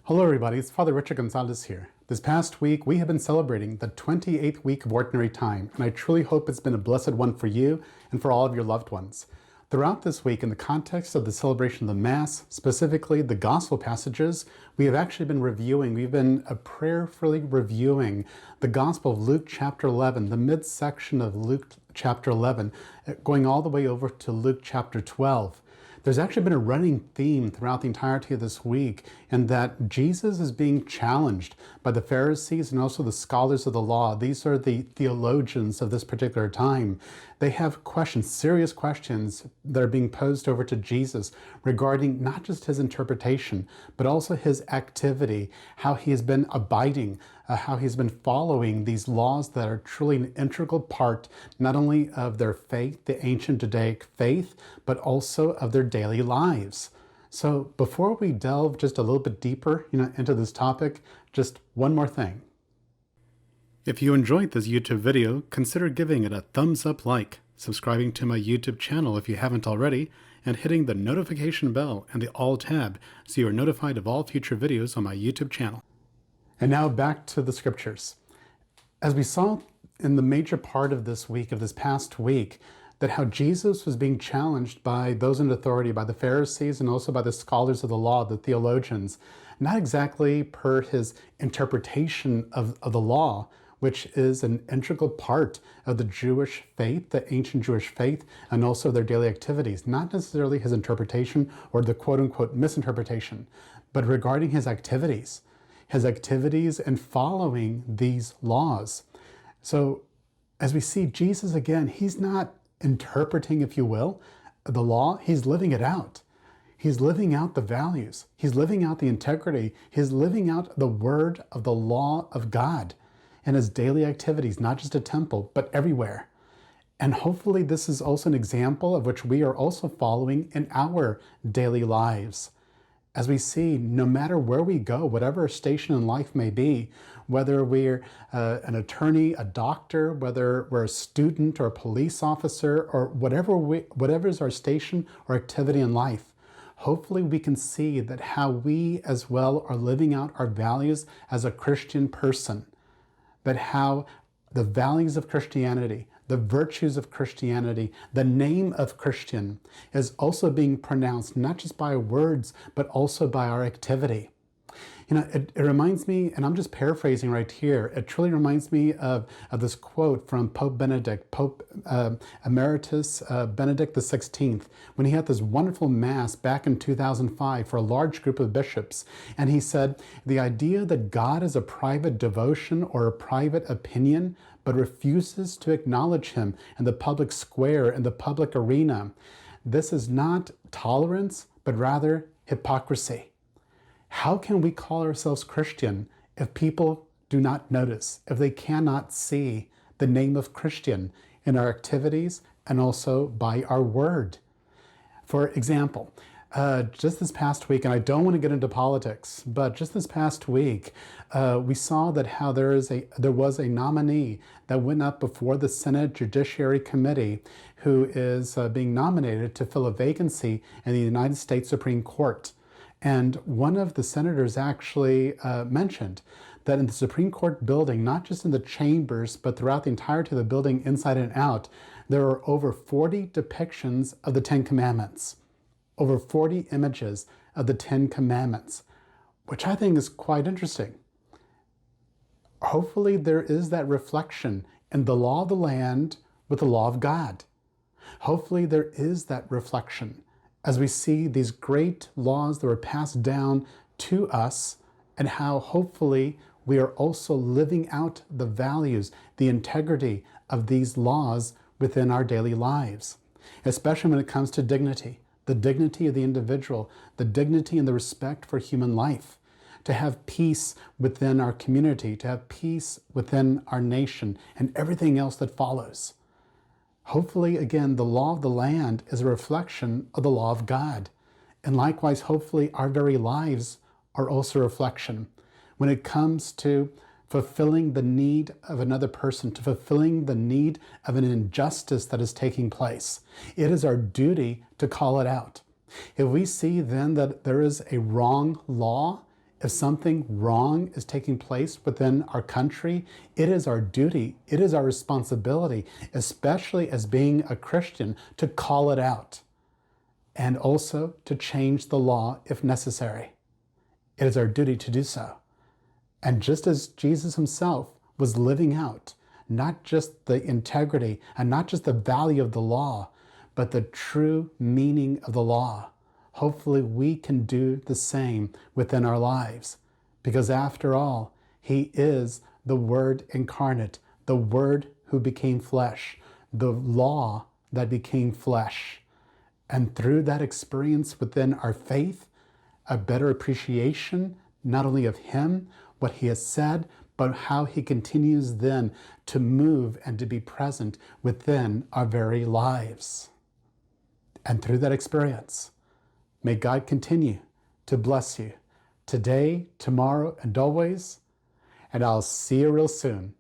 Hello everybody, it's Father Richard Gonzalez here. This past week we have been celebrating the 28th week of Ordinary Time, and I truly hope it's been a blessed one for you and for all of your loved ones. Throughout this week, in the context of the celebration of the Mass, specifically the Gospel passages, we have actually been we've been prayerfully reviewing the Gospel of Luke chapter 11, the midsection of Luke chapter 11, going all the way over to Luke chapter 12. There's actually been a running theme throughout the entirety of this week, in that Jesus is being challenged by the Pharisees and also the scholars of the law. These are the theologians of this particular time. They have questions, serious questions that are being posed over to Jesus regarding not just his interpretation, but also his activity, how he has been abiding, how he's been following these laws that are truly an integral part not only of their faith, the ancient Judaic faith, but also of their daily lives. So before we delve just a little bit deeper, into this topic, just one more thing. If you enjoyed this YouTube video, consider giving it a thumbs up like, subscribing to my YouTube channel if you haven't already, and hitting the notification bell and the all tab so you are notified of all future videos on my YouTube channel. And now back to the scriptures. As we saw in the major part of this week, of this past week, that how Jesus was being challenged by those in authority, by the Pharisees and also by the scholars of the law, the theologians, not exactly per his interpretation of the law, which is an integral part of the Jewish faith, the ancient Jewish faith, and also their daily activities. Not necessarily his interpretation or the quote-unquote misinterpretation, but regarding his activities in following these laws. So as we see Jesus again, he's not interpreting, if you will, the law, he's living it out. He's living out the values. He's living out the integrity. He's living out the word of the law of God in his daily activities, not just at temple, but everywhere. And hopefully this is also an example of which we are also following in our daily lives. As we see, no matter where we go, whatever our station in life may be, whether we're an attorney, a doctor, whether we're a student or a police officer, or whatever is our station or activity in life, hopefully we can see that how we as well are living out our values as a Christian person, that how the values of Christianity, the virtues of Christianity, the name of Christian is also being pronounced not just by our words, but also by our activity. It reminds me, and I'm just paraphrasing right here, it truly reminds me of this quote from Pope Benedict, Pope Emeritus Benedict XVI, when he had this wonderful Mass back in 2005 for a large group of bishops. And he said, the idea that God is a private devotion or a private opinion, but refuses to acknowledge him in the public square, in the public arena, this is not tolerance, but rather hypocrisy. How can we call ourselves Christian if people do not notice, if they cannot see the name of Christian in our activities and also by our word? For example, just this past week, and I don't want to get into politics, but just this past week, we saw that how there was a nominee that went up before the Senate Judiciary Committee who is being nominated to fill a vacancy in the United States Supreme Court. And one of the senators actually mentioned that in the Supreme Court building, not just in the chambers, but throughout the entirety of the building, inside and out, there are over 40 depictions of the Ten Commandments, over 40 images of the Ten Commandments, which I think is quite interesting. Hopefully there is that reflection in the law of the land with the law of God. Hopefully there is that reflection as we see these great laws that were passed down to us, and how hopefully we are also living out the values, the integrity of these laws within our daily lives, especially when it comes to dignity, the dignity of the individual, the dignity and the respect for human life, to have peace within our community, to have peace within our nation, and everything else that follows. Hopefully, again, the law of the land is a reflection of the law of God. And likewise, hopefully, our very lives are also a reflection when it comes to fulfilling the need of another person, to fulfilling the need of an injustice that is taking place. It is our duty to call it out. If we see then that there is a wrong law If something wrong is taking place within our country, it is our duty, it is our responsibility, especially as being a Christian, to call it out and also to change the law if necessary. It is our duty to do so. And just as Jesus himself was living out not just the integrity and not just the value of the law, but the true meaning of the law, hopefully we can do the same within our lives. Because after all, he is the Word incarnate, the Word who became flesh, the law that became flesh. And through that experience within our faith, a better appreciation not only of him, what he has said, but how he continues then to move and to be present within our very lives. And through that experience, may God continue to bless you today, tomorrow, and always. And I'll see you real soon.